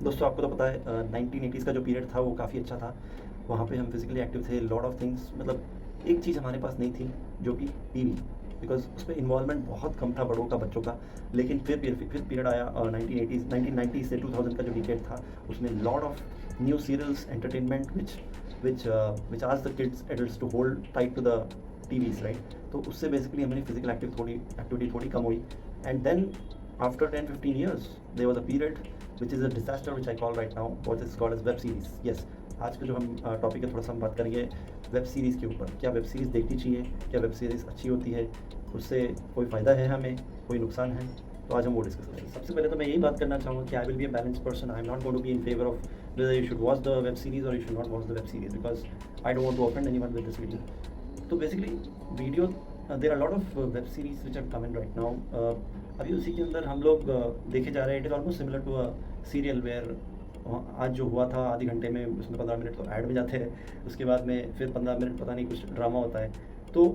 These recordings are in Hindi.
दोस्तों आपको तो पता है 1980s का जो पीरियड था वो काफ़ी अच्छा था। वहाँ पे हम फिज़िकली एक्टिव थे, लॉट ऑफ थिंग्स, मतलब एक चीज़ हमारे पास नहीं थी जो कि टीवी, बिकॉज़ उसमें इन्वॉल्वमेंट बहुत कम था बड़ों का, बच्चों का। लेकिन फिर पीरियड आया 1990 से 2000 का जो डिकेड था, उसमें lot of new serials, entertainment which ask the kids adults to hold tight to the TVs, right? तो उससे बेसिकली हमारी फिज़िकल एक्टिविटी थोड़ी कम हुई। And then after 10-15 years there was a period which is a disaster which I call right now, what is called as web series. Yes, आज का जो हम टॉपिक है, थोड़ा सा हम बात करेंगे वेब सीरीज़ के ऊपर। क्या वेब सीरीज़ देखनी चाहिए, क्या वेब सीरीज़ अच्छी होती है, उससे कोई फ़ायदा है हमें, कोई नुकसान है? तो आज हम वो डिस्कस करेंगे। सबसे पहले तो मैं यही बात करना चाहूँगा कि I will be a balance person. I am not going to be in favour of whether you should watch the web series or you should not watch the web series, because I don't want to offend anyone with this video. तो basically video, there are lot of web series which are coming right now. अभी उसी के अंदर हम लोग देखे जा रहे हैं। It is almost similar to a serial where आज जो हुआ था आधे घंटे में, उसमें 15 मिनट तो ऐड में जाते हैं, उसके बाद में फिर 15 मिनट पता नहीं कुछ ड्रामा होता है। तो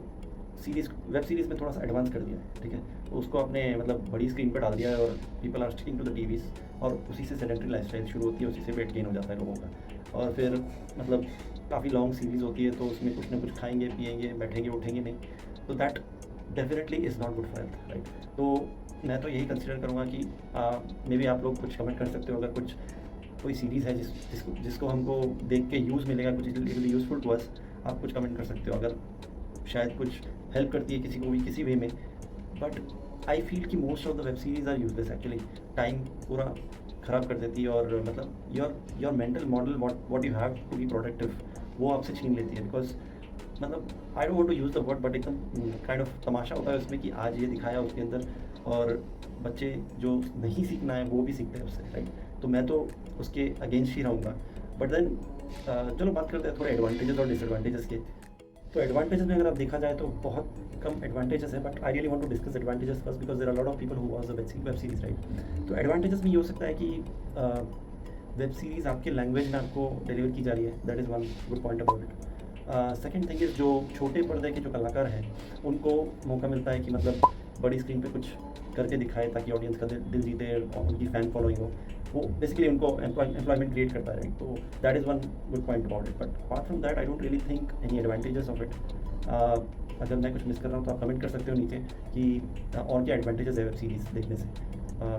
वेब सीरीज़ में थोड़ा सा एडवांस कर दिया है, ठीक है? तो उसको अपने मतलब बड़ी स्क्रीन पर डाल दिया है और people are sticking to the TVs, और उसी से सेडेंटरी लाइफस्टाइल शुरू होती है, उसी से वेट गेन हो जाता है लोगों का। और फिर मतलब काफ़ी लॉन्ग सीरीज़ होती है, तो उसमें कुछ ना कुछ खाएंगे पिएंगे, बैठेंगे उठेंगे नहीं, तो that definitely is not good for health, right? तो मैं तो यही कंसिडर करूँगा कि मे बी आप लोग कुछ कमेंट कर सकते हो, अगर कुछ कोई सीरीज़ है जिसको हमको देख के यूज़ मिलेगा, कुछ it will useful to us, आप कुछ कमेंट कर सकते हो, अगर शायद कुछ हेल्प करती है किसी को भी किसी वे में। बट आई फील कि most of the web series are useless actually, time पूरा ख़राब कर देती है, और मतलब your mental model what you have to be productive वो आपसे छीन लेती है। बिकॉज मतलब I don't want to use the word, but एकदम काइंड ऑफ तमाशा होता है उसमें कि आज ये दिखाया उसके अंदर, और बच्चे जो नहीं सीखना है वो भी सीखते हैं उससे, राइट? तो मैं तो उसके अगेंस्ट ही रहूँगा। बट देन चलो बात करते हैं थोड़े एडवांटेजेस और डिसएडवांटेजेस के। तो एडवांटेजेस में अगर आप देखा जाए तो बहुत कम एडवांटेजेस है, but I really want to discuss advantages first, because there are lot of people who watch the web series, right? तो एडवांटेजेस में ये हो सकता है कि वेब सीरीज़ आपके लैंग्वेज में आपको डिलीवर की जा रही है, that is one good point about it. Second thing is जो छोटे पर्दे के जो कलाकार हैं उनको मौका मिलता है कि मतलब बड़ी स्क्रीन पे कुछ करके दिखाए ताकि ऑडियंस का दिल जीते और उनकी फ़ैन फॉलोइंग हो। वो बेसिकली उनको एम्प्लॉयमेंट क्रिएट करता है, तो that is one good point about it. But apart from that I don't really think any advantages of it. अगर मैं कुछ मिस कर रहा हूँ तो आप कमेंट कर सकते हो नीचे कि और क्या एडवांटेजेस है वेब सीरीज़ देखने से।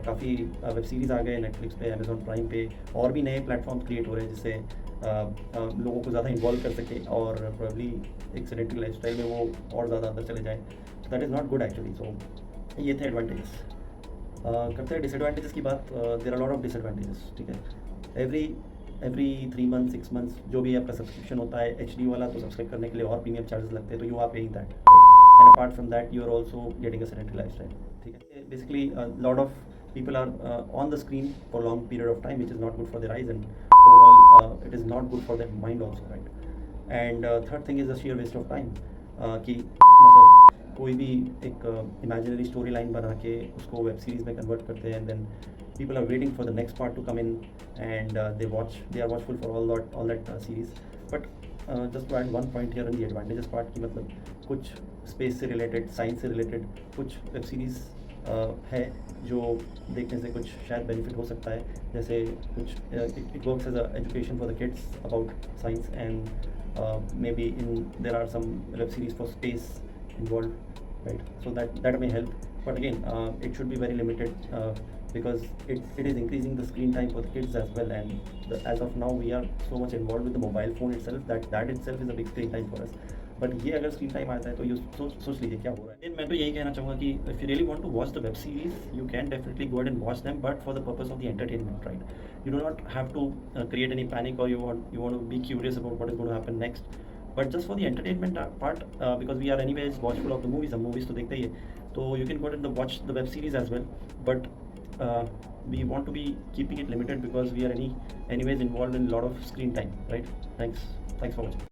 काफ़ी वेब सीरीज़ आ गए नेटफ्लिक्स पे, अमेजॉन प्राइम पे, और भी नए प्लेटफॉर्म्स क्रिएट हो रहे हैं जिससे लोगों को ज़्यादा इन्वॉल्व कर सके और प्रोबेबली एक सेडेंटरी लाइफस्टाइल में वो और ज़्यादा अंदर चले जाएँ। That is not good actually. So ये थे एडवांटेजेस। करते हैं डिसएडवांटेजेस की बात। There are lot of disadvantages, ठीक है? एवरी 3 मंथ 6 मंथ्स जो भी आपका सब्सक्रिप्शन होता है, एचडी वाला, तो सब्सक्राइब करने के लिए और प्रीमियम चार्जेस लगते हैं, तो you are paying that, right? And apart from that you are also getting a sedentary lifestyle, ठीक है? Basically lot of people are on the screen for long period of time, which is not good for their eyes, and overall it is not good for their mind also, right? And third thing is the sheer waste of time, कि मतलब कोई भी एक इमेजिनरी स्टोरी लाइन बना के उसको वेब सीरीज़ में कन्वर्ट करते हैं, and then people are waiting for the next part to come in, and they are watchful for all that series. But just to add one point here on the advantages part, कि मतलब कुछ स्पेस से रिलेटेड, साइंस से रिलेटेड कुछ वेब सीरीज़ है जो देखने से कुछ शायद बेनिफिट हो सकता है, जैसे कुछ it works as a education for the kids about science, and maybe in there are some web series for space involved, right? So that may help, but again it should be very limited, because it is increasing the screen time for the kids as well, and as of now we are so much involved with the mobile phone itself that itself is a big screen time for us. But ये अगर स्क्रीन टाइम आता है तो ये सोच लीजिए क्या हो रहा है। मैं तो यही कहना चाहूँगा कि if you really want to watch the web series you can definitely go and watch them, but for the purpose of the entertainment, right? You do not have to create any panic, और you want to be curious about what is going to happen next, but just for the entertainment part, because we are anyways watchful of the movies, हम मूवीज तो देखते ही है, तो you can go and watch the web series as well, but we want to be keeping it limited because we are anyways involved in a lot of screen time, right? Thanks for watching.